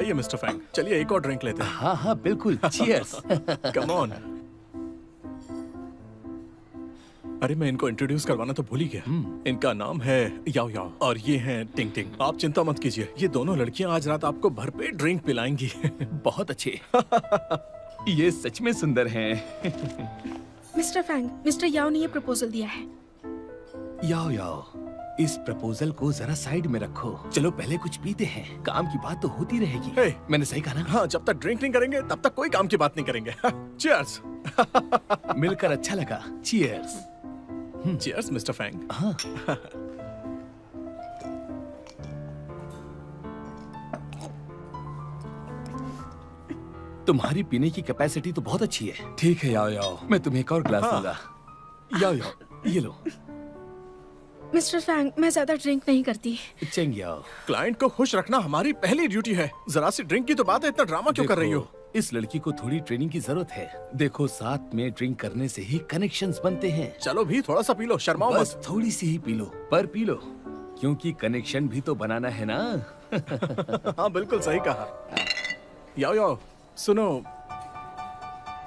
आइए mister Fang, चलिए एक और ड्रिंक लेते हैं। हाँ हाँ बिल्कुल, चीयर्स। Come on. अरे मैं इनको इंट्रोड्यूस करवाना तो भूल ही गया। इनका नाम है याओ याओ और ये हैं टिंग टिंग। आप चिंता मत कीजिए, ये दोनों लड़कियां आज रात आपको भरपेट ड्रिंक पिलाएंगी। बहुत अच्छे। ये सच में सुंदर हैं। मिस्टर फैंग, मिस्टर याओ ने ये प्रपोजल दिया है। याओ याओ, इस प्रपोजल को जरा साइड में रखो। चलो पहले कुछ पीते हैं, काम की बात तो होती रहेगी। Hey, मैंने सही कहा ना? हाँ, जब तक ड्रिंक नहीं करेंगे तब तक कोई काम की बात नहीं करेंगे। चीयर्स। मिलकर अच्छा लगा। चीयर्स। Cheers mister Fang. हाँ। तुम्हारी पीने की कैपेसिटी तो बहुत अच्छी है। ठीक है याओ याओ, मैं तुम्हें एक और ग्लास हाँ। दूंगा। याओ याओ, ये लो। मिस्टर फैंग, मैं ज्यादा ड्रिंक नहीं करती। चेंग याओ। क्लाइंट को खुश रखना हमारी पहली ड्यूटी है। जरा सी ड्रिंक की तो बात है, इतना ड्रामा क्यों कर रही हो? देखो, इस लड़की को थोड़ी ट्रेनिंग की जरूरत है। देखो, साथ में ड्रिंक करने से ही कनेक्शंस बनते हैं। चलो भी थोड़ा सा पी लो, शर्माओ बस मत। थोड़ी सी ही पी लो, पर पी लो, क्योंकि कनेक्शन भी तो बनाना है ना। हाँ बिल्कुल सही कहा। याओ याओ, सुनो,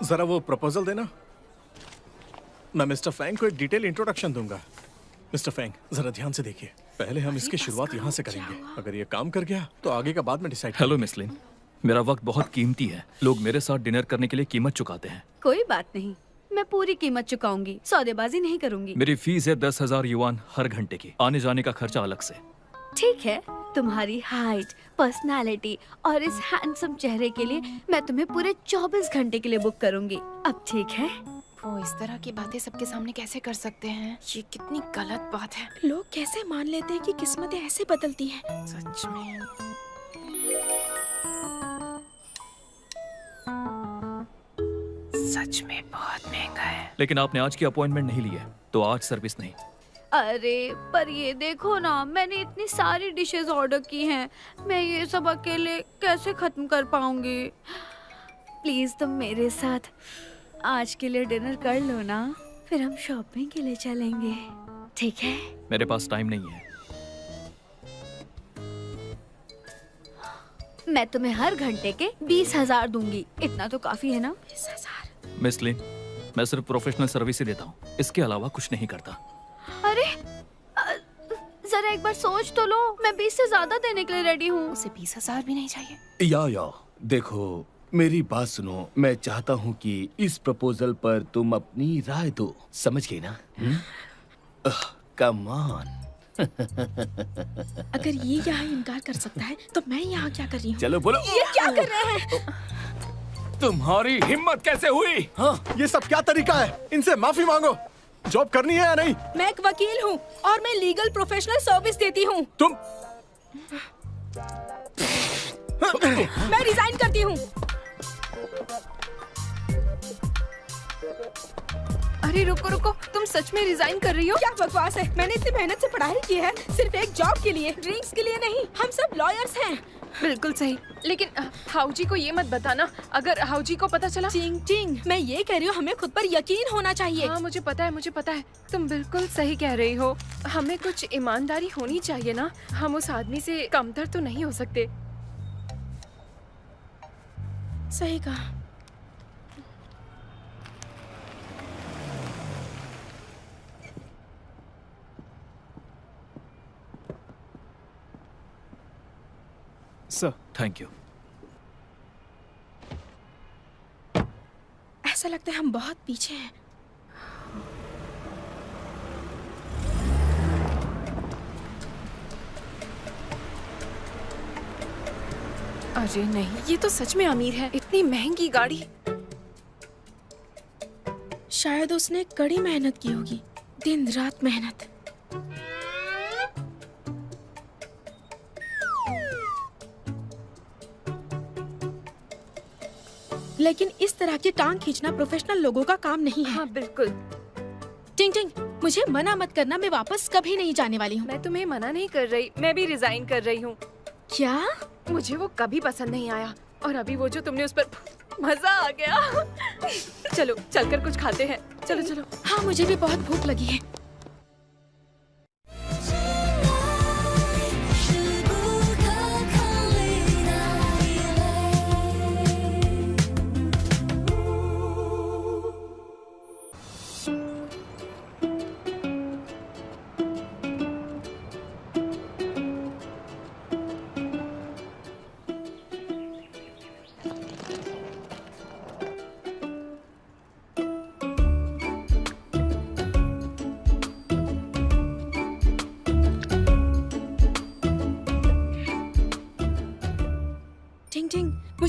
जरा वो प्रपोजल देना। मैं मिस्टर फैंग को एक डिटेल इंट्रोडक्शन दूंगा। मिस्टर फैंग, जरा ध्यान से देखिए। पहले हम इसकी शुरुआत यहाँ से करेंगे। अगर ये काम कर गया तो आगे का बाद में डिसाइड। हेलो मिस लिन, मेरा वक्त बहुत कीमती है। लोग मेरे साथ डिनर करने के लिए कीमत चुकाते हैं। कोई बात नहीं, मैं पूरी कीमत चुकाऊंगी, सौदेबाजी नहीं करूंगी। मेरी फीस है 10,000 युआन हर घंटे की, आने जाने का खर्चा अलग से। ठीक है, तुम्हारी हाइट, पर्सनालिटी और इस हैंडसम चेहरे के लिए मैं तुम्हें पूरे 24 घंटे के लिए बुक करूंगी। अब ठीक है? वो इस तरह की बातें सबके सामने कैसे कर सकते हैं? ये कितनी गलत बात है। लोग कैसे मान लेते हैं कि किस्मतें ऐसे बदलती हैं? सच में। सच में बहुत महंगा है। लेकिन आपने आज की अपॉइंटमेंट नहीं ली है, तो आज सर्विस नहीं। अरे पर ये देखो ना, मैंने इतनी सारी डिशेस ऑर्डर की हैं, मैं ये सब अकेले कैसे खत्म कर पाऊंगी? प्लीज तुम मेरे साथ आज के लिए डिनर कर लो ना, फिर हम शॉपिंग के लिए चलेंगे, ठीक है? मेरे पास टाइम नहीं है। मैं तुम्हें हर घंटे के 20,000 दूंगी, इतना तो काफी है ना? 20,000। मिस लिन, मैं सिर्फ प्रोफेशनल सर्विस ही देता हूँ, इसके अलावा कुछ नहीं करता। अरे जरा एक बार सोच तो लो, मैं 20 से ज्यादा देने के लिए रेडी हूँ। उसे 20,000 भी नहीं चाहिए। याओ याओ, देखो मेरी बात सुनो। मैं चाहता हूँ कि इस प्रपोजल पर तुम अपनी राय दो, समझ गई ना? Come on. अगर ये यहाँ इनकार कर सकता है तो मैं यहाँ क्या कर रही हूँ? चलो बोलो। ये क्या कर रहे हैं? तुम्हारी हिम्मत कैसे हुई? हाँ, ये सब क्या तरीका है? इनसे माफी मांगो। जॉब करनी है या नहीं? मैं एक वकील हूँ और मैं लीगल प्रोफेशनल सर्विस देती हूँ। तुम मैं रिजाइन करती हूँ। अरे रुको रुको, तुम सच में रिजाइन कर रही हो? क्या बकवास है? मैंने इतनी मेहनत से पढ़ाई की है, सिर्फ एक जॉब के लिए, ड्रिंक्स के लिए नहीं। हम सब लॉयर्स हैं। बिल्कुल सही, लेकिन हाउजी को ये मत बताना। अगर हाउजी को पता चला। चिंग चिंग, मैं ये कह रही हूँ, हमें खुद पर यकीन होना चाहिए। हाँ मुझे पता है, मुझे पता है, तुम बिल्कुल सही कह रही हो। हमें कुछ ईमानदारी होनी चाहिए ना, हम उस आदमी से कमतर तो नहीं हो सकते। सही कहा। Sir, thank you. ऐसा लगता है हम बहुत पीछे हैं। अरे नहीं, ये तो सच में अमीर है। इतनी महंगी गाड़ी। शायद उसने कड़ी मेहनत की होगी, दिन रात मेहनत। लेकिन इस तरह की टांग खींचना प्रोफेशनल लोगों का काम नहीं है। हाँ बिल्कुल। टिंग टिंग, मुझे मना मत करना, मैं वापस कभी नहीं जाने वाली हूँ। मैं तुम्हें मना नहीं कर रही, मैं भी रिजाइन कर रही हूँ। क्या? मुझे वो कभी पसंद नहीं आया, और अभी वो जो तुमने उस पर मजा आ गया। चलो चलकर कुछ खाते हैं। चलो चलो। हाँ, मुझे भी बहुत भूख लगी है।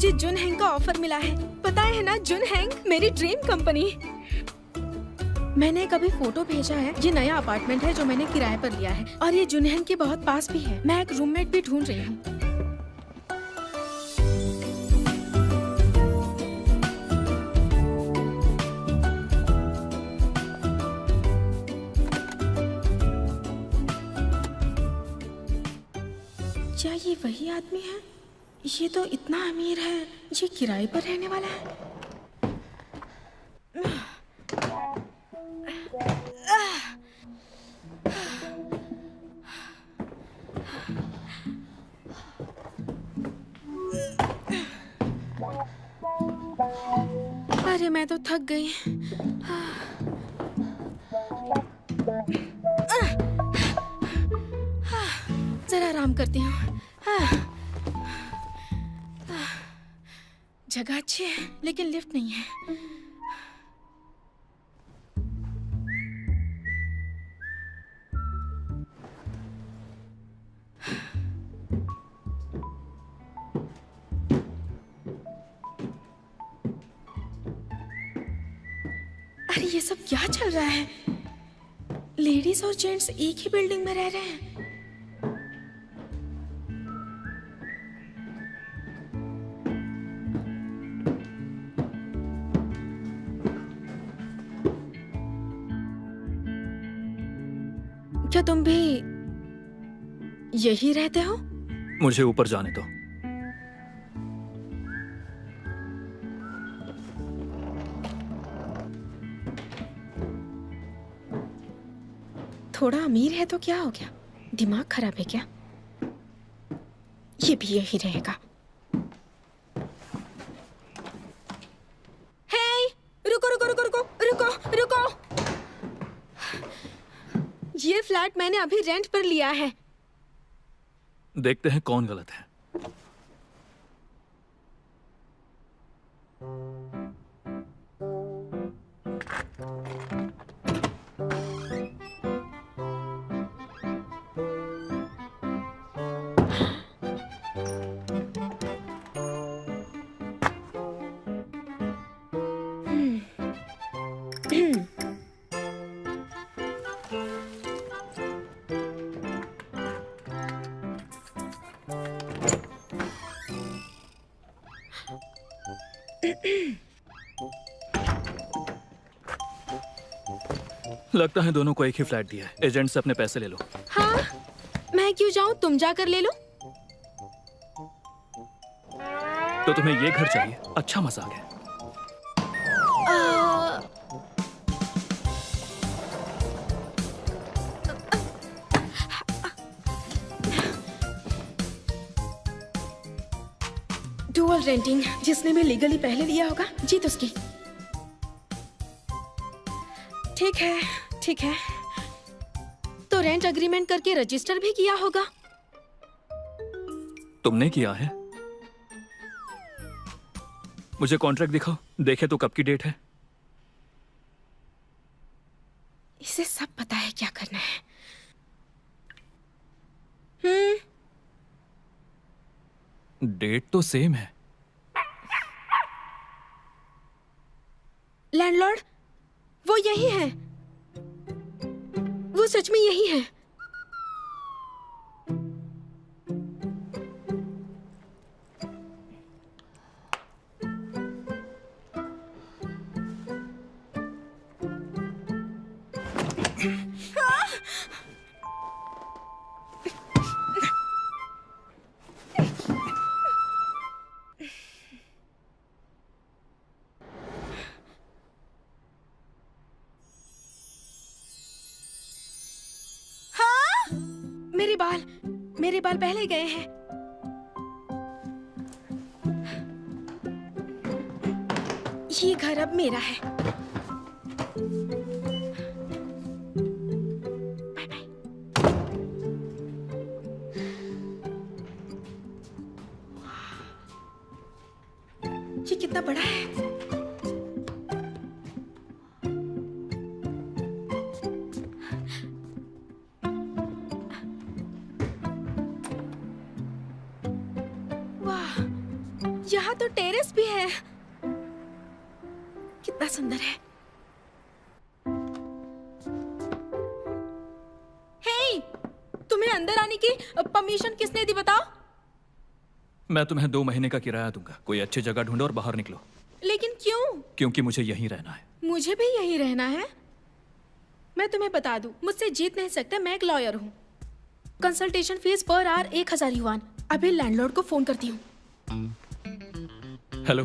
मुझे जुन हैंग का ऑफर मिला है। पता है ना, जुन हैंग मेरी ड्रीम कंपनी। मैंने एक अभी फोटो भेजा है। ये नया अपार्टमेंट है जो मैंने किराए पर लिया है और ये जुन हैंग के बहुत पास भी है। मैं एक रूममेट भी ढूंढ रही हूँ। क्या ये वही आदमी है? ये तो इतना अमीर है, ये किराए पर रहने वाला है। अरे मैं तो थक गई। जरा आराम करती हूँ। जगह अच्छी है लेकिन लिफ्ट नहीं है। अरे ये सब क्या चल रहा है? लेडीज और जेंट्स एक ही बिल्डिंग में रह रहे हैं। क्या तुम भी यही रहते हो? मुझे ऊपर जाने दो। थोड़ा अमीर है तो क्या हो गया? दिमाग खराब है क्या? ये भी यही रहेगा। हे, रुको रुको रुको रुको रुको रुको। ये फ्लैट मैंने अभी रेंट पर लिया है। देखते हैं कौन गलत है। लगता है दोनों को एक ही फ्लैट दिया है। एजेंट से अपने पैसे ले लो। हाँ, मैं क्यों जाऊं? तुम जाकर ले लो। तो तुम्हें ये घर चाहिए? अच्छा मजाक है। डुअल रेंटिंग, जिसने भी लीगली पहले लिया होगा जीत उसकी। ठीक है ठीक है, तो रेंट एग्रीमेंट करके रजिस्टर भी किया होगा। तुमने किया है? मुझे कॉन्ट्रैक्ट दिखाओ, देखे तो कब की डेट है। इसे सब पता है क्या करना है। डेट तो सेम है। लैंडलॉर्ड, वो यही है। वो सच में यही है। मेरे बाल पहले गए हैं। ये घर अब मेरा है। Bye bye. ये कितना बड़ा है। यहाँ तो टेरेस भी है। कितना सुंदर है। हे, तुम्हें अंदर आने की परमिशन किसने दी बताओ? मैं तुम्हें 2 महीने का किराया दूंगा। कोई अच्छी जगह ढूंढो और बाहर निकलो। लेकिन क्यों? क्योंकि मुझे यहीं रहना है। मुझे भी यही रहना है। मैं तुम्हें बता दूं, मुझसे जीत नहीं सकते। मैं एक लॉयर हूँ। Consultation fees per hour 1000 yuan. अभी लैंडलॉर्ड को फोन करती हूँ। हेलो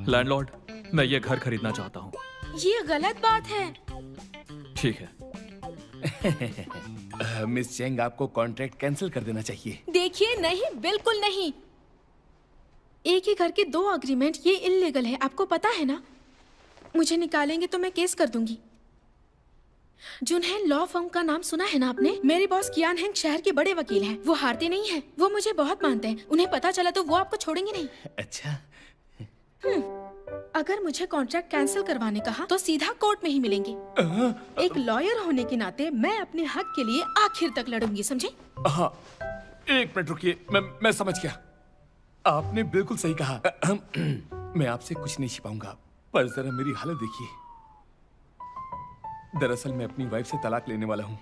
लैंडलॉर्ड, मैं ये घर खरीदना चाहता हूँ। ये गलत बात है। ठीक है। मिस चेंग, आपको कॉन्ट्रैक्ट कैंसिल कर देना चाहिए। देखिए, नहीं, बिल्कुल नहीं। एक ही घर के 2 अग्रीमेंट, ये इल्लीगल है। आपको पता है ना? मुझे निकालेंगे तो मैं केस कर दूंगी। जुनहेन लॉ फर्म का नाम सुना है ना आपने? मेरे बॉस कियान हेंग शहर के बड़े वकील हैं। वो हारते नहीं हैं। वो मुझे बहुत मानते हैं। उन्हें पता चला तो वो आपको छोड़ेंगे नहीं। अच्छा, अगर मुझे कॉन्ट्रैक्ट कैंसिल करवाने कहा तो सीधा कोर्ट में ही मिलेंगे। एक लॉयर होने के नाते मैं अपने हक के लिए आखिर तक लड़ूंगी, समझे? हाँ, 1 मिनट रुकिए। मैं समझ गया। आपने बिल्कुल सही कहा। मैं आपसे कुछ नहीं छिपाऊंगा, पर जरा मेरी हालत देखिए। दरअसल मैं अपनी वाइफ से तलाक लेने वाला हूँ।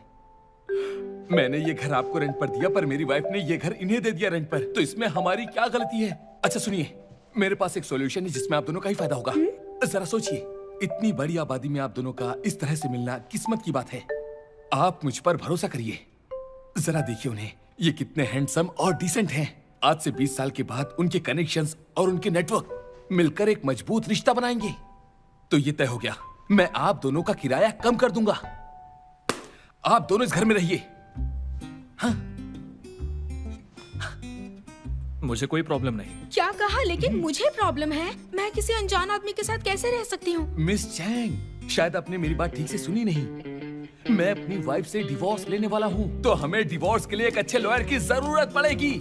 मैंने ये घर आपको रेंट पर दिया, पर मेरी वाइफ ने ये घर इन्हें दे दिया रेंट पर। तो इसमें हमारी क्या गलती है? अच्छा सुनिए, मेरे पास एक सॉल्यूशन है जिसमें आप दोनों का ही फायदा होगा। जरा सोचिए, इतनी बड़ी आबादी में आप दोनों का इस तरह से मिलना किस्मत की बात है। आप मुझ पर भरोसा करिए। जरा देखिए उन्हें, ये कितने हैंडसम और डिसेंट हैं। आज से 20 साल के बाद उनके कनेक्शंस और उनके नेटवर्क मिलकर एक मजबूत रिश्ता बनाएंगे। तो ये तय हो गया, मैं आप दोनों का किराया कम कर दूंगा। आप दोनों इस घर में रहिए। मुझे कोई प्रॉब्लम नहीं। क्या कहा? लेकिन मुझे प्रॉब्लम है। मैं किसी अनजान आदमी के साथ कैसे रह सकती हूँ? मिस चैंग, शायद आपने मेरी बात ठीक से सुनी नहीं। मैं अपनी वाइफ से डिवोर्स लेने वाला हूँ, तो हमें डिवोर्स के लिए एक अच्छे लॉयर की जरूरत पड़ेगी।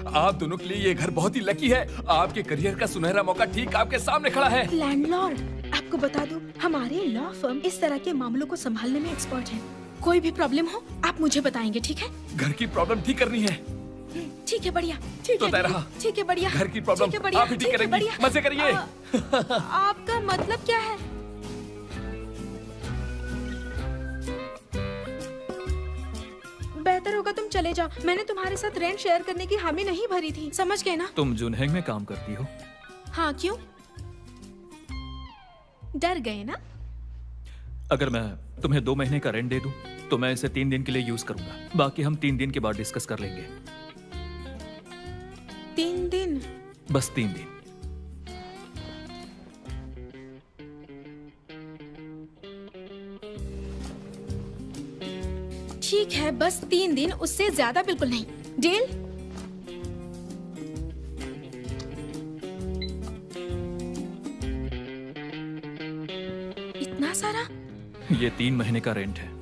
आप दोनों के लिए ये घर बहुत ही लकी है। आपके करियर का सुनहरा मौका ठीक आपके सामने खड़ा है। लैंडलॉर्ड, आपको बता दूं, हमारे लॉ फर्म इस तरह के मामलों को संभालने में एक्सपर्ट है। कोई भी प्रॉब्लम हो आप मुझे बताएंगे, ठीक है? घर की प्रॉब्लम ठीक करनी है। ठीक है, बढ़िया। ठीक तो है, तय रहा। ठीक है, बढ़िया। घर की प्रॉब्लम ठीक है, बढ़िया, आप ही ठीक ठीक है, करेंगी। बढ़िया। मजे करिए। आपका मतलब क्या है? बेहतर होगा तुम चले जाओ। मैंने तुम्हारे साथ रेंट शेयर करने की हामी नहीं भरी थी, समझ गए ना? तुम जुनहेंग में काम करती हो? हाँ, क्यों? डर गए ना? अगर मैं तुम्हें 2 महीने का रेंट दे दूं, तो मैं इसे 3 दिन के लिए यूज करूंगा। बाकी हम 3 दिन के बाद डिस्कस कर लेंगे। 3 दिन? बस 3 दिन। ठीक है, बस 3 दिन, उससे ज्यादा बिल्कुल नहीं। डील? इतना सारा? ये 3 महीने का रेंट है।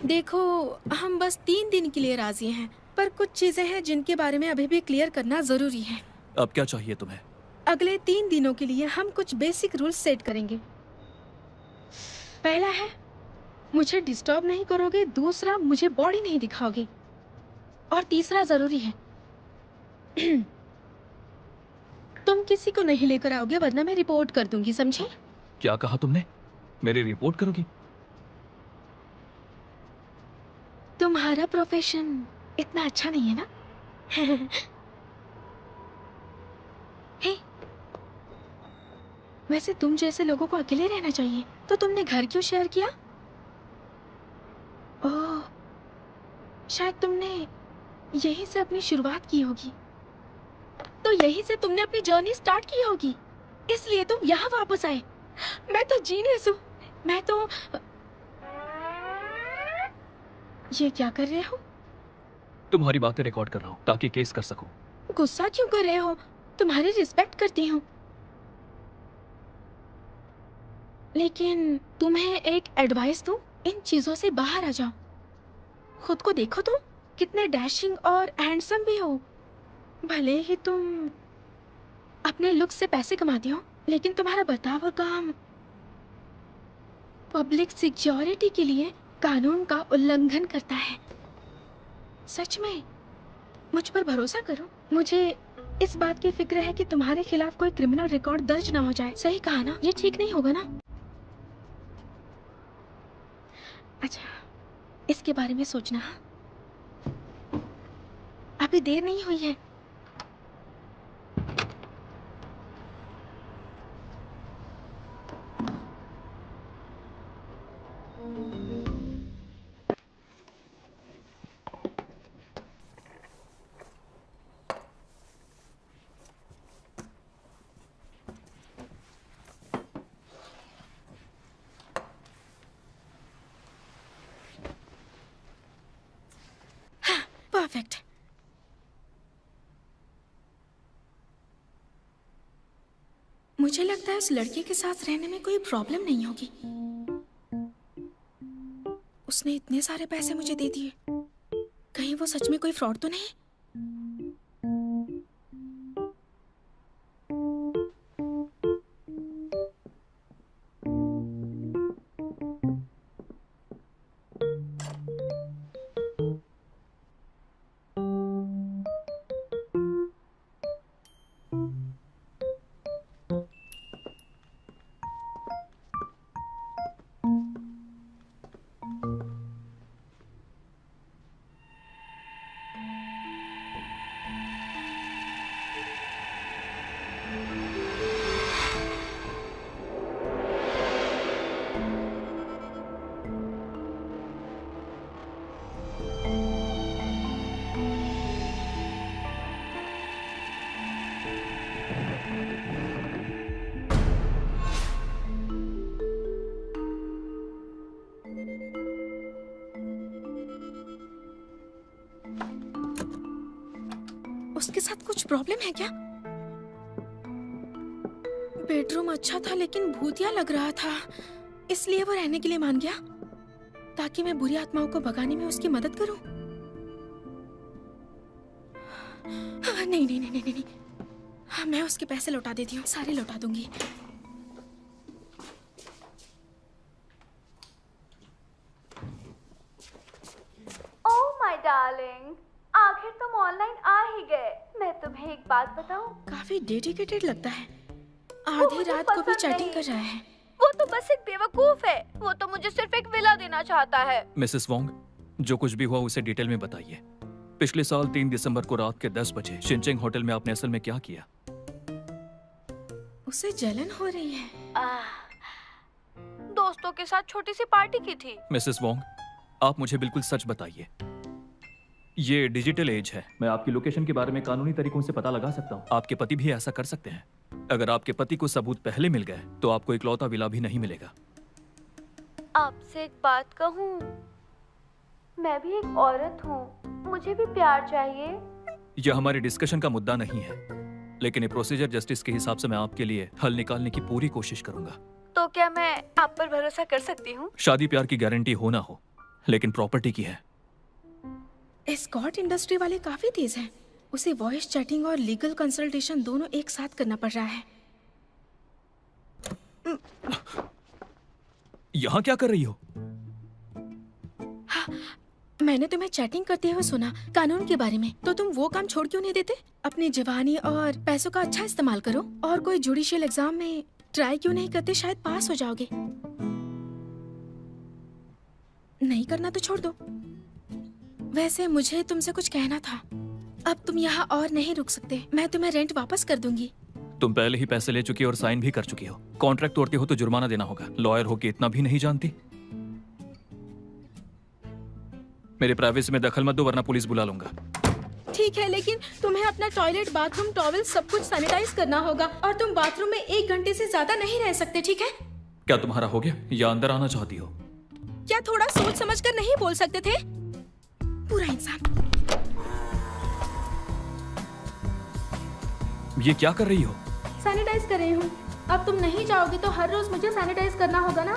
देखो, हम बस 3 दिन के लिए राजी हैं, पर कुछ चीजें हैं जिनके बारे में अभी भी क्लियर करना जरूरी है। अब क्या चाहिए तुम्हें? अगले 3 दिनों के लिए हम कुछ बेसिक रूल्स सेट करेंगे। पहला है, मुझे डिस्टर्ब नहीं करोगे। दूसरा, मुझे बॉडी नहीं दिखाओगे। और तीसरा जरूरी है, तुम किसी को नहीं लेकर आओगे, वरना मैं रिपोर्ट कर दूंगी, समझे? क्या कहा तुमने? मेरी रिपोर्ट करोगी? तुम्हारा प्रोफेशन इतना अच्छा नहीं है ना? हे, वैसे तुम जैसे लोगों को अकेले रहना चाहिए, तो तुमने घर क्यों शेयर किया? ओह, शायद तुमने यहीं से अपनी शुरुआत की होगी। तो यहीं से तुमने अपनी जर्नी स्टार्ट की होगी, इसलिए तुम यहाँ वापस आए। मैं तो जीनियस हूँ। मैं तो ये क्या कर रहे हो? तुम्हारी बातें रिकॉर्ड कर रहा हूँ ताकि केस कर सकूं। गुस्सा क्यों कर रहे हो? तुम्हारी रिस्पेक्ट करती हूँ। लेकिन तुम्हें एक एडवाइस दूं? इन चीजों से बाहर आ जाओ। खुद को देखो तुम कितने डैशिंग और हैंडसम भी हो। भले ही तुम अपने लुक से पैसे कमाती हो, लेकिन तुम्हारा बर्ताव और काम पब्लिक सिक्योरिटी के लिए कानून का उल्लंघन करता है। सच में मुझ पर भरोसा करो। मुझे इस बात की फिक्र है कि तुम्हारे खिलाफ कोई क्रिमिनल रिकॉर्ड दर्ज ना हो जाए। सही कहा ना? ये ठीक नहीं होगा ना? अच्छा, इसके बारे में सोचना। अभी देर नहीं हुई है। परफेक्ट। मुझे लगता है उस लड़के के साथ रहने में कोई प्रॉब्लम नहीं होगी। उसने इतने सारे पैसे मुझे दे दिए, कहीं वो सच में कोई फ्रॉड तो नहीं? उसके साथ कुछ प्रॉब्लम है क्या? बेडरूम अच्छा था लेकिन भूतिया लग रहा था, इसलिए वो रहने के लिए मान गया ताकि मैं बुरी आत्माओं को भगाने में उसकी मदद करूं। नहीं नहीं नहीं नहीं नहीं, हाँ, मैं उसके पैसे लौटा देती हूँ, सारे लौटा दूंगी। ओह माय डार्लिंग, आखिर तुम ऑनलाइन आ ही गए। मैं तुम्हें एक बात बताऊं? काफी डेडिकेटेड लगता है। वो आधी मुझे रात को भी पसंद चैटिंग नहीं। कर रहा है। वो तो बस एक बेवकूफ है। वो तो मुझे सिर्फ एक विला देना चाहता है। मिसेस वोंग, जो कुछ भी हुआ उसे डिटेल में बताइए। पिछले साल 3 दिसंबर को रात के 10 बजे शिनचेंग होटल में आपने असल में क्या किया? उसे जलन हो रही है। दोस्तों के साथ छोटी सी पार्टी की थी। मिसेस वोंग, आप मुझे बिल्कुल सच बताइए। ये डिजिटल एज है, मैं आपकी लोकेशन के बारे में कानूनी तरीकों से पता लगा सकता हूँ। आपके पति भी ऐसा कर सकते हैं। अगर आपके पति को सबूत पहले मिल गए तो आपको इकलौता विला भी नहीं मिलेगा। आपसे एक बात कहूँ, मैं भी एक औरत हूँ, मुझे भी प्यार चाहिए। यह हमारे डिस्कशन का मुद्दा नहीं है, लेकिन ये प्रोसीजर जस्टिस के हिसाब से मैं आपके लिए हल निकालने की पूरी कोशिश करूंगा। तो क्या मैं आप पर भरोसा कर सकती हूँ? शादी प्यार की गारंटी हो ना हो, लेकिन प्रॉपर्टी की है। एस्कॉर्ट इंडस्ट्री वाले काफी तेज हैं। उसे वॉइस चैटिंग और लीगल कंसल्टेशन दोनों एक साथ करना पड़ रहा है। यहाँ क्या कर रही हो? मैंने तुम्हें चैटिंग करते हुए सुना कानून के बारे में, तो तुम वो काम छोड़ क्यों नहीं देते? अपनी जवानी और पैसों का अच्छा इस्तेमाल करो और कोई जुडिशियल एग्जाम में ट्राई क्यों नहीं करते? शायद पास हो जाओगे। नहीं करना तो छोड़ दो। वैसे मुझे तुमसे कुछ कहना था। अब तुम यहाँ और नहीं रुक सकते। मैं तुम्हें रेंट वापस कर दूंगी। तुम पहले ही पैसे ले चुकी हो और साइन भी कर चुकी हो। कॉन्ट्रैक्ट तोड़ते हो तो जुर्माना देना होगा। लॉयर हो के इतना भी नहीं जानती? मेरे प्राइवेसी में दखल मत दो वरना पुलिस बुला लूंगा। ठीक है, लेकिन तुम्हें अपना टॉयलेट, बाथरूम, टॉवेल सब कुछ सैनिटाइज करना होगा और तुम बाथरूम में 1 घंटे से ज्यादा नहीं रह सकते, ठीक है? क्या तुम्हारा हो गया या अंदर आना चाहती हो? क्या थोड़ा सोच समझ कर नहीं बोल सकते थे? पूरा इंसान। ये क्या कर रही हो? सैनिटाइज कर रही हूँ। अब तुम नहीं जाओगे तो हर रोज मुझे सैनिटाइज करना होगा ना?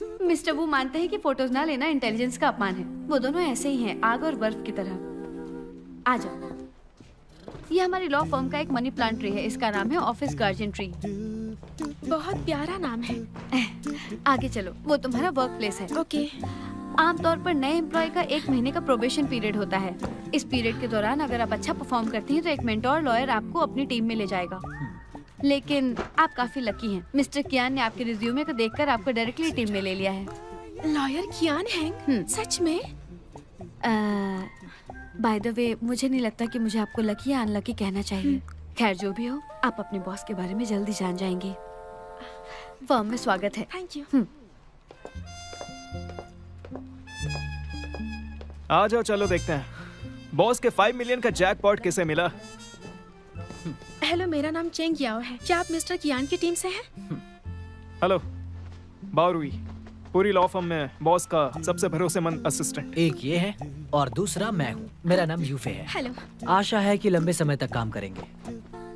मिस्टर वू मानते हैं कि फोटोज ना लेना इंटेलिजेंस का अपमान है। वो दोनों ऐसे ही हैं, आग और बर्फ की तरह। आ जाओ। ये हमारी लॉ फर्म का एक मनी प्लांट ट्री है। इसका नाम है ऑफिस गार्जियन ट्री। बहुत प्यारा नाम है। आगे चलो, वो तुम्हारा वर्क प्लेस है। ओके। आमतौर पर नए एम्प्लॉय का 1 महीने का प्रोबेशन पीरियड होता है। इस पीरियड के दौरान अगर आप अच्छा परफॉर्म करती हैं तो एक मेंटोर लॉयर आपको अपनी टीम में ले जाएगा। लेकिन आप काफी लकी हैं। मिस्टर कियान ने आपके रिज्यूमे को देखकर आपको डायरेक्टली टीम में ले लिया है। लॉयर कियान हैंग? सच में? बाय द वे, मुझे नहीं लगता कि मुझे आपको लकी या अनलकी कहना चाहिए। खैर जो भी हो, आप अपने बॉस के बारे में जल्दी जान जाएंगे। फर्म में स्वागत है। Thank you. आ जाओ, चलो देखते हैं बॉस के 5 मिलियन का जैकपॉट किसे मिला। हेलो, मेरा नाम चेंग याओ है। क्या आप मिस्टर कियान की टीम से हैं? हेलो, बावरुई, पूरी लॉ फर्म में बॉस का सबसे भरोसेमंद असिस्टेंट। एक ये है और दूसरा मैं हूँ। मेरा नाम यूफे है। हेलो। आशा है कि लंबे समय तक काम करेंगे।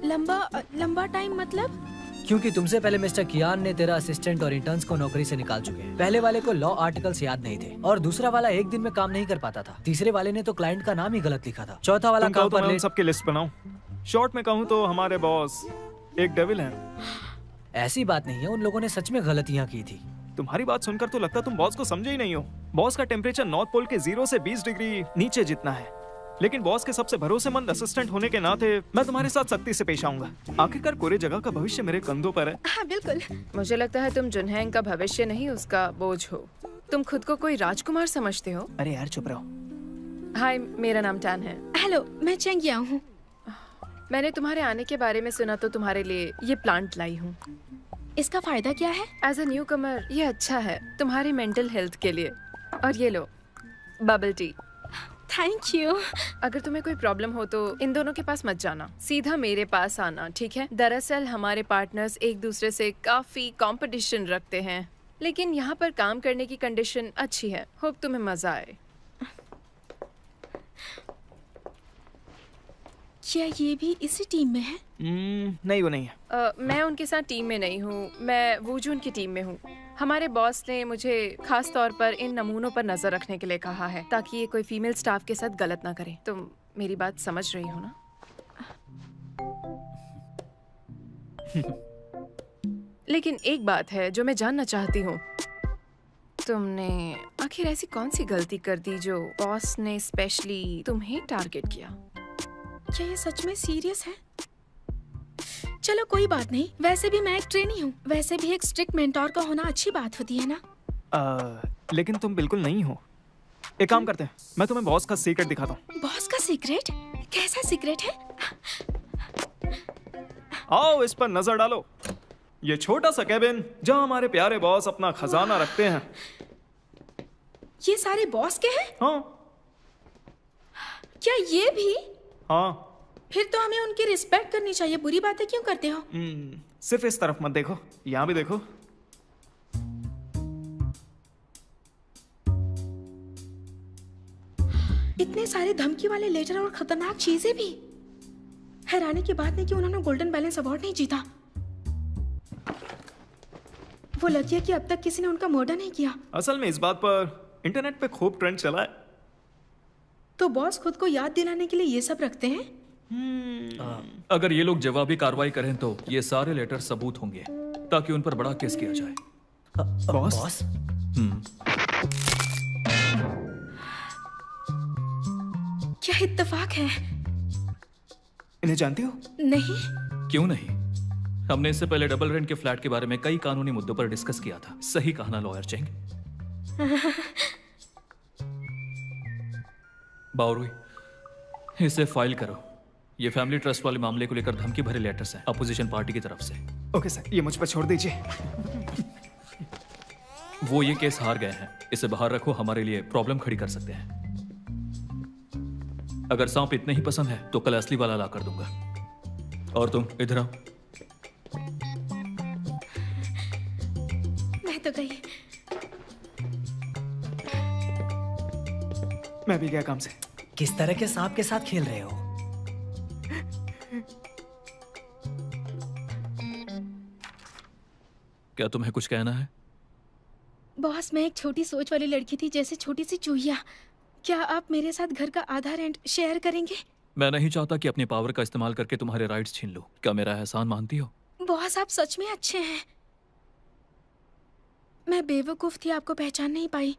लंबा टाइम मतलब? क्योंकि तुमसे पहले मिस्टर कियान ने तेरा असिस्टेंट और इंटर्न्स को नौकरी से निकाल चुके हैं। पहले वाले को लॉ आर्टिकल्स याद नहीं थे और दूसरा वाला एक दिन में काम नहीं कर पाता था। तीसरे वाले ने तो क्लाइंट का नाम ही गलत लिखा था। चौथा वाला तुम कहो काम तो पर मैं उन लेट। सबकी लिस्ट बनाऊं। शॉर्ट में कहूँ तो हमारे बॉस एक डेविल हैं। ऐसी बात नहीं है, उन लोगों ने सच में गलतियाँ की थी। तुम्हारी बात सुनकर तो लगता तुम बॉस को समझे ही नहीं हो। बॉस का टेम्परेचर नॉर्थ पोल के 0 से 20 डिग्री नीचे जितना है। लेकिन बॉस के सबसे भरोसेमंद असिस्टेंट होने के नाते मैं तुम्हारे साथ सख्ती से पेश आऊंगा। आखिरकार पूरी जगह का भविष्य मेरे कंधों पर है। हाँ बिल्कुल। मुझे लगता है तुम जुनहैंग का भविष्य नहीं, उसका बोझ हो। तुम खुद को कोई राजकुमार समझते हो? अरे यार चुप रहो। हाय, मेरा नाम टैन है। हेलो, मैं चेंग याओ हूँ। मैंने तुम्हारे आने के बारे में सुना तो तुम्हारे लिए ये प्लांट लाई हूँ। इसका फायदा क्या है? एज अ न्यू कमर ये अच्छा है तुम्हारी मेंटल हेल्थ के लिए। और ये लो, बबल टी। Thank you. अगर तुम्हें कोई प्रॉब्लम हो तो इन दोनों के पास मत जाना, सीधा मेरे पास आना, ठीक है? दरअसल हमारे पार्टनर्स एक दूसरे से काफी कंपटीशन रखते हैं, लेकिन यहाँ पर काम करने की कंडीशन अच्छी है। होप तुम्हें मजा आए। क्या ये भी इसी टीम में है? नहीं, वो नहीं है। मैं उनके साथ टीम में नहीं हूँ, मैं वूजून की टीम में हूँ। हमारे बॉस ने मुझे खास तौर पर इन नमूनों पर नजर रखने के लिए कहा है ताकि ये कोई फीमेल स्टाफ के साथ गलत ना करे। तुम मेरी बात समझ रही हो ना? लेकिन एक बात है जो मैं जानना चाहती हूँ, तुमने आखिर ऐसी कौन सी गलती कर दी जो बॉस ने स्पेशली तुम्हें टारगेट किया? क्या ये सच में सीरियस है? चलो कोई बात नहीं, वैसे भी मैं एक ट्रेनी हूँ। वैसे भी एक स्ट्रिक्ट मेंटोर का होना अच्छी बात होती है ना? लेकिन तुम बिल्कुल नहीं हो। एक काम करते हैं, मैं तुम्हें बॉस का सीक्रेट दिखाता हूँ। बॉस का सीक्रेट? कैसा सीक्रेट है? आओ इस पर नजर डालो। ये छोटा सा कैबिन जहाँ हमारे प्यारे बॉस अपना खजाना रखते हैं। ये सारे बॉस के हैं? हाँ क्या ये भी? हाँ। फिर तो हमें उनकी रिस्पेक्ट करनी चाहिए। बुरी बातें क्यों करते हो? सिर्फ इस तरफ मत देखो, यहाँ भी देखो। इतने सारे धमकी वाले लेटर और खतरनाक चीजें भी। हैरानी की बात है कि उन्होंने गोल्डन बैलेंस अवार्ड नहीं जीता। वो लकी है कि अब तक किसी ने उनका मर्डर नहीं किया। असल में इस बात पर इंटरनेट पे खूब ट्रेंड चला है। तो बॉस खुद को याद दिलाने के लिए ये सब रखते हैं? अगर ये लोग जवाबी कार्रवाई करें तो ये सारे लेटर सबूत होंगे ताकि उन पर बड़ा केस किया जाए। बॉस? क्या इत्तेफाक है? इन्हें जानती हो? नहीं। क्यों नहीं? हमने इससे पहले डबल रेंट के फ्लैट के बारे में कई कानूनी मुद्दों पर डिस्कस किया था। सही कहा ना लॉयर चेंग? बावरुई, इसे फाइल करो। ये फैमिली ट्रस्ट वाले मामले को लेकर धमकी भरे लेटर्स हैं अपोजिशन पार्टी की तरफ से। ओके सर, ये मुझ पर छोड़ दीजिए। वो ये केस हार गए हैं, इसे बाहर रखो, हमारे लिए प्रॉब्लम खड़ी कर सकते हैं। अगर सांप इतने ही पसंद है तो कल असली वाला ला कर दूंगा। और तुम इधर आओ। मैं तो गई। मैं भी गया काम से। किस तरह के सांप के साथ खेल रहे हो? क्या तुम्हें कुछ कहना है? बॉस, मैं एक छोटी सोच वाली लड़की थी, जैसे छोटी सी चूहिया। क्या आप मेरे साथ घर का आधा रेंट शेयर करेंगे? मैं नहीं चाहता कि अपनी पावर का इस्तेमाल करके तुम्हारे राइट्स छीन लूं। क्या मेरा एहसान मानती हो? बॉस, आप सच में अच्छे हैं। मैं बेवकूफ थी, आपको पहचान नहीं पाई।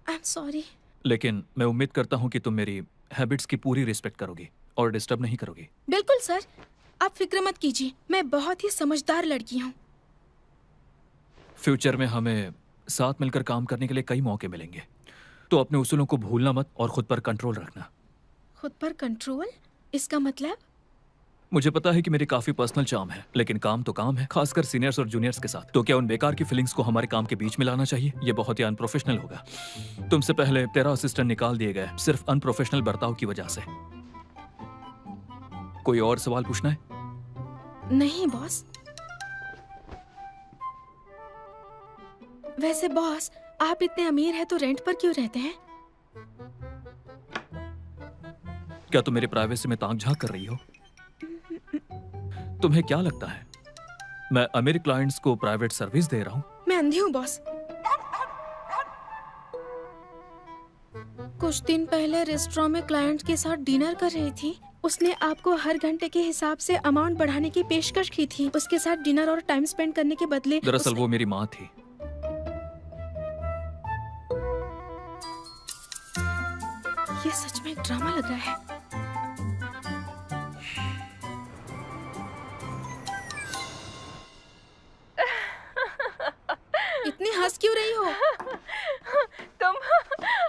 I am sorry. लेकिन मैं उम्मीद करता हूं कि तुम मेरी हैबिट्स की पूरी रिस्पेक्ट करोगी और डिस्टर्ब नहीं करोगी। बिल्कुल सर, आप फिक्र मत कीजिए, मैं बहुत ही समझदार लड़की हूँ। फ्यूचर में हमें साथ मिलकर काम करने के लिए कई मौके मिलेंगे, तो अपने उसूलों को भूलना मत और खुद पर कंट्रोल रखना। खुद पर कंट्रोल? इसका मतलब? मुझे पता है कि मेरी काफी पर्सनल चार्म है, लेकिन काम तो काम है, खासकर सीनियर्स और जूनियर्स के साथ। तो क्या उन बेकार की फीलिंग्स को हमारे काम के बीच में लाना चाहिए? ये बहुत ही अनप्रोफेशनल होगा। तुमसे पहले तेरा असिस्टेंट निकाल दिए गए सिर्फ अनप्रोफेशनल बर्ताव की वजह से। कोई और सवाल पूछना है? नहीं बॉस। वैसे बॉस, आप इतने अमीर हैं तो रेंट पर क्यों रहते हैं? क्या तुम मेरी प्राइवेसी में ताक झांक कर रही हो? तुम्हें क्या लगता है मैं अमीर क्लाइंट्स को प्राइवेट सर्विस दे रहा हूं? मैं अंधी हूँ बॉस। कुछ दिन पहले रेस्टोरेंट में क्लाइंट के साथ डिनर कर रही थी। उसने आपको हर घंटे के हिसाब से अमाउंट बढ़ाने की पेशकश की थी। उसके साथ डिनर और टाइम स्पेंड करने के बदले दरअसल वो मेरी माँ थी। ये सच में एक ड्रामा लग रहा है। इतनी हंस क्यों रही हो? तुम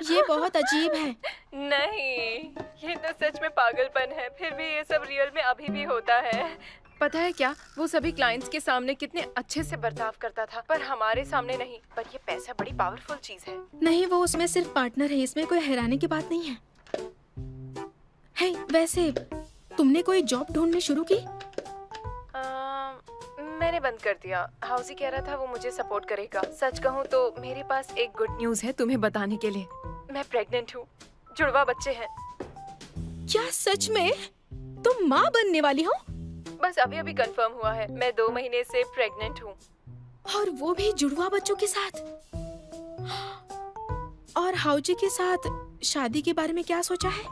ये बहुत अजीब है। नहीं, ये तो सच में पागलपन है। फिर भी ये सब रियल में अभी भी होता है। पता है क्या, वो सभी क्लाइंट्स के सामने कितने अच्छे से बर्ताव करता था, पर हमारे सामने नहीं। पर ये पैसा बड़ी पावरफुल चीज है। नहीं, वो उसमें सिर्फ पार्टनर है, इसमें कोई हैरानी की बात नहीं है। हे, वैसे तुमने कोई जॉब ढूंढनी शुरू की? मैंने बंद कर दिया। हाउसी कह रहा था वो मुझे सपोर्ट करेगा। सच कहूँ तो मेरे पास एक गुड न्यूज है तुम्हें बताने के लिए। मैं प्रेग्नेंट हूँ, जुड़वा बच्चे हैं। क्या सच में? तुम माँ बनने वाली हो? बस अभी अभी कंफर्म हुआ है। मैं 2 महीने से प्रेग्नेंट हूँ। और वो भी जुड़वा बच्चों के साथ। और हाउजी के साथ शादी के बारे में क्या सोचा है?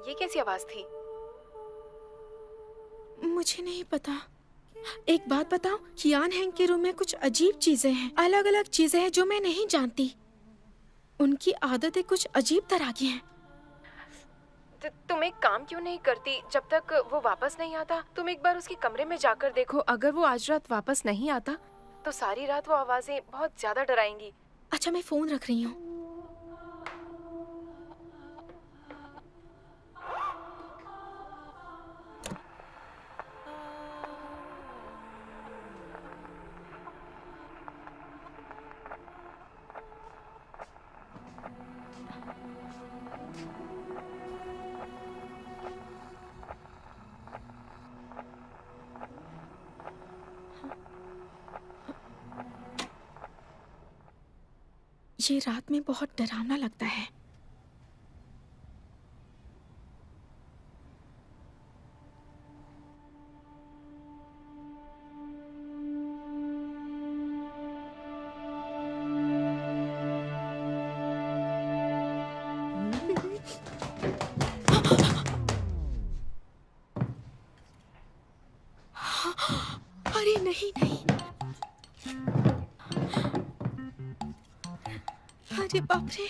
ये कैसी आवाज थी? मुझे नहीं पता। एक बात बताओ, कियान हैंग के रूम में कुछ अजीब चीजें हैं, अलग अलग चीजें हैं जो मैं नहीं जानती। उनकी आदतें कुछ अजीब तरह की हैं। तुम एक काम क्यों नहीं करती? जब तक वो वापस नहीं आता, तुम एक बार उसके कमरे में जाकर देखो। अगर वो आज रात वापस नहीं आता तो सारी रात वो आवाजें बहुत ज्यादा डराएंगी। अच्छा, मैं फोन रख रही हूँ। ये रात में बहुत डरावना लगता है। अरे नहीं नहीं, अरे बाप रे।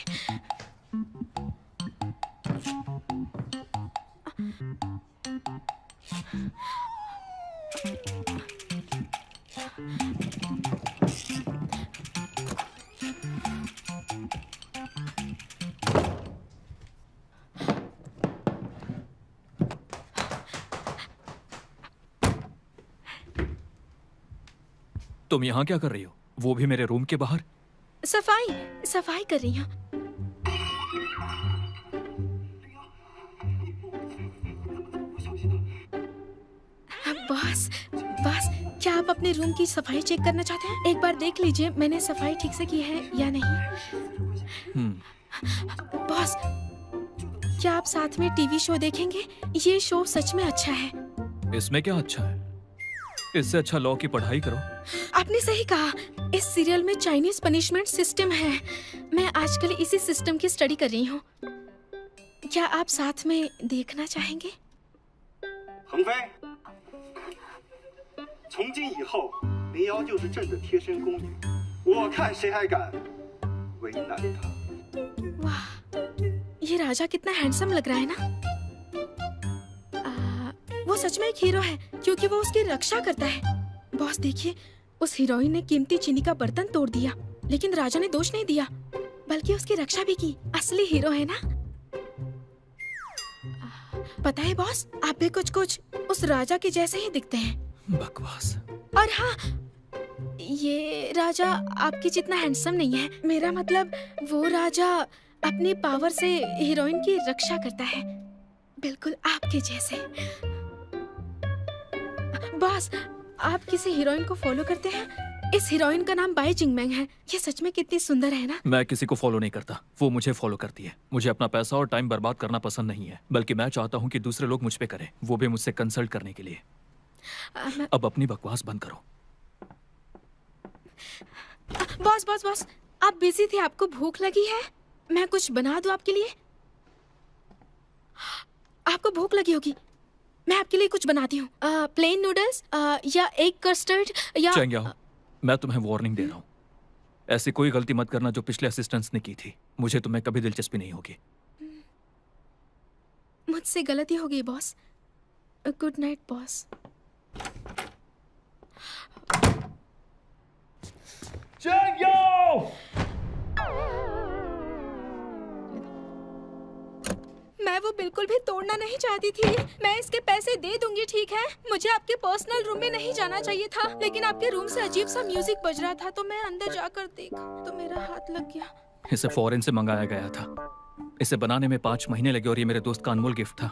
तुम यहाँ क्या कर रही हो? वो भी मेरे रूम के बाहर? सफाई कर रही हूँ। बॉस, क्या आप अपने रूम की सफाई चेक करना चाहते हैं? एक बार देख लीजिए मैंने सफाई ठीक से की है या नहीं। बॉस, क्या आप साथ में टीवी शो देखेंगे? ये शो सच में अच्छा है। इसमें क्या अच्छा है? इससे अच्छा लॉ की पढ़ाई करो। आपने सही कहा, इस सीरियल में चाइनीज पनिशमेंट सिस्टम है। मैं आजकल इसी सिस्टम की स्टडी कर रही हूँ। क्या आप साथ में देखना चाहेंगे? 恒飞，从今以后，林瑶就是朕的贴身宫女，我看谁还敢为难她。 वाह, ये राजा कितना हैंडसम लग रहा है ना। वो सच में एक हीरो है क्योंकि वो उसकी रक्षा करता है। बॉस देखिए, उस हीरोइन ने कीमती चीनी का बर्तन तोड़ दिया, लेकिन राजा ने दोष नहीं दिया, बल्कि उसकी रक्षा भी की। असली हीरो है ना। पता है बॉस, आप भी कुछ कुछ उस राजा के जैसे ही दिखते हैं। बकवास। और हाँ, ये राजा आपकी जितना हैंडसम नहीं है। मेरा मतलब वो राजा अपनी पावर से हीरोइन की रक्षा करता है, बिल्कुल आपके जैसे। बॉस, आप किसी हीरोइन को फॉलो करते हैं? इस हीरोइन का नाम बाई जिंगमैंग है। ये सच में कितनी सुंदर है ना। मैं किसी को फॉलो नहीं करता, वो मुझे फॉलो करती है। मुझे अपना पैसा और टाइम बर्बाद करना पसंद नहीं है, बल्कि मैं चाहता हूँ कि दूसरे लोग मुझ पे करें, वो भी मुझसे कंसल्ट करने के लिए। अब अपनी बकवास बंद करो। बॉस बॉस बॉस, आप बिजी थे, आपको भूख लगी है? मैं कुछ बना दूं आपके लिए? आपको भूख लगी होगी, मैं आपके लिए कुछ बनाती हूँ। प्लेन नूडल्स या एग कस्टर्ड या चेंग्याओ, मैं तुम्हें वार्निंग दे रहा हूँ, ऐसी कोई गलती मत करना जो पिछले असिस्टेंट्स ने की थी। मुझे तुम्हें कभी दिलचस्पी नहीं होगी। मुझसे गलती हो गई बॉस। Good night boss. मैं वो बिल्कुल भी तोड़ना नहीं चाहती थी। मैं इसके पैसे दे दूंगी, ठीक है? मुझे आपके पर्सनल रूम में नहीं जाना चाहिए था, लेकिन आपके रूम से अजीब सा म्यूजिक बज रहा था, तो मैं अंदर जाकर देखा तो मेरा हाथ लग गया। इसे फॉरेन से मंगाया गया था। इसे बनाने में 5 महीने लगे और ये मेरे दोस्त का अनमोल गिफ्ट था।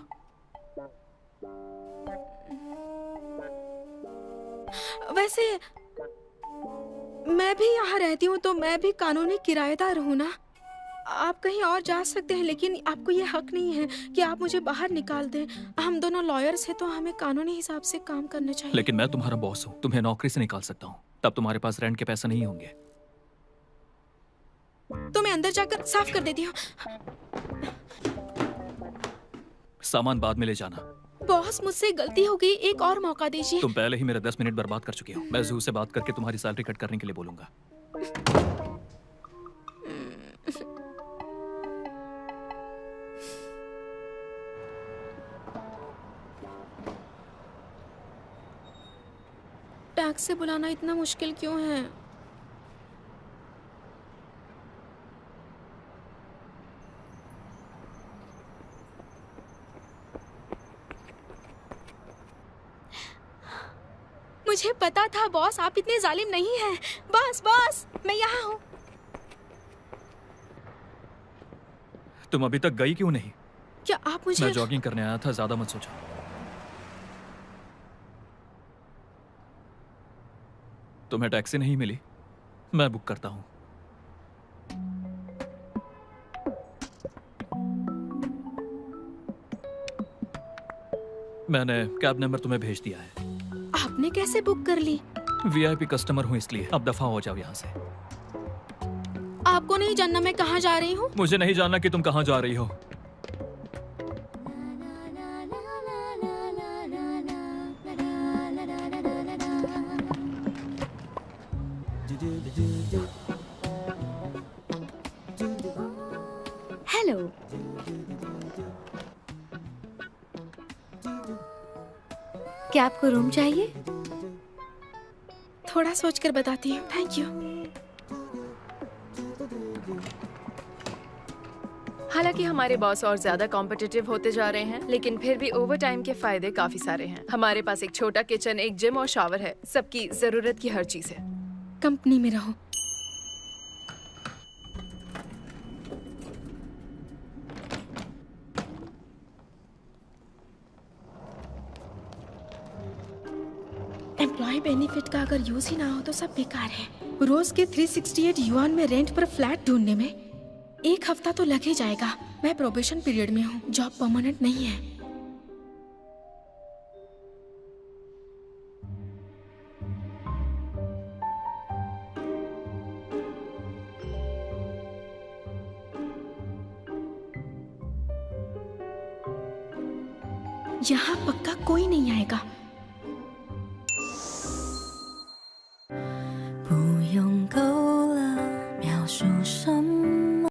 वैसे मैं भी यहाँ रहती हूँ, तो मैं भी कानूनी किराएदार हूँ ना। आप कहीं और जा सकते हैं, लेकिन आपको ये हक नहीं है कि आप मुझे बाहर निकाल दें। हम दोनों लॉयर्स हैं, तो हमें कानूनी हिसाब से काम करना चाहिए। लेकिन मैं तुम्हारा बॉस हूँ, तुम्हें नौकरी से निकाल सकता हूँ, तब तुम्हारे पास रेंट के पैसे नहीं होंगे। तो मैं अंदर जाकर साफ कर देती हूँ। सामान बाद में ले जाना। बॉस, मुझसे गलती हो गई, एक और मौका दीजिए। तुम पहले ही मेरे 10 मिनट बर्बाद कर चुके हो। मैं जू से बात करके तुम्हारी सैलरी कट करने के लिए बोलूंगा। टैक्सी बुलाना इतना मुश्किल क्यों है? मुझे पता था बॉस, आप इतने जालिम नहीं हैं। बॉस बॉस, मैं यहाँ हूँ। तुम अभी तक गई क्यों नहीं? क्या आप मुझे? मैं जॉगिंग करने आया था, ज्यादा मत सोचो। तुम्हें टैक्सी नहीं मिली? मैं बुक करता हूँ। मैंने कैब नंबर तुम्हें भेज दिया है। आपने कैसे बुक कर ली? वीआईपी कस्टमर हूँ इसलिए। अब दफा हो जाओ यहाँ से। आपको नहीं जानना मैं कहाँ जा रही हूँ? मुझे नहीं जानना कि तुम कहाँ जा रही हो। हेलो, क्या आपको रूम चाहिए? थोड़ा सोचकर बताती हूँ। Thank you. हालांकि हमारे बॉस और ज्यादा कॉम्पिटिटिव होते जा रहे हैं, लेकिन फिर भी ओवर टाइम के फायदे काफी सारे हैं। हमारे पास एक छोटा किचन, एक जिम और शावर है। सबकी जरूरत की हर चीज है। कंपनी में रहो। एम्प्लॉय बेनिफिट का अगर यूज ही ना हो तो सब बेकार है। रोज के 368 युआन में रेंट पर फ्लैट ढूंढने में 1 हफ्ता तो लग ही जाएगा। मैं प्रोबेशन पीरियड में हूँ, जॉब परमानेंट नहीं है। यहाँ पक्का कोई नहीं आएगा।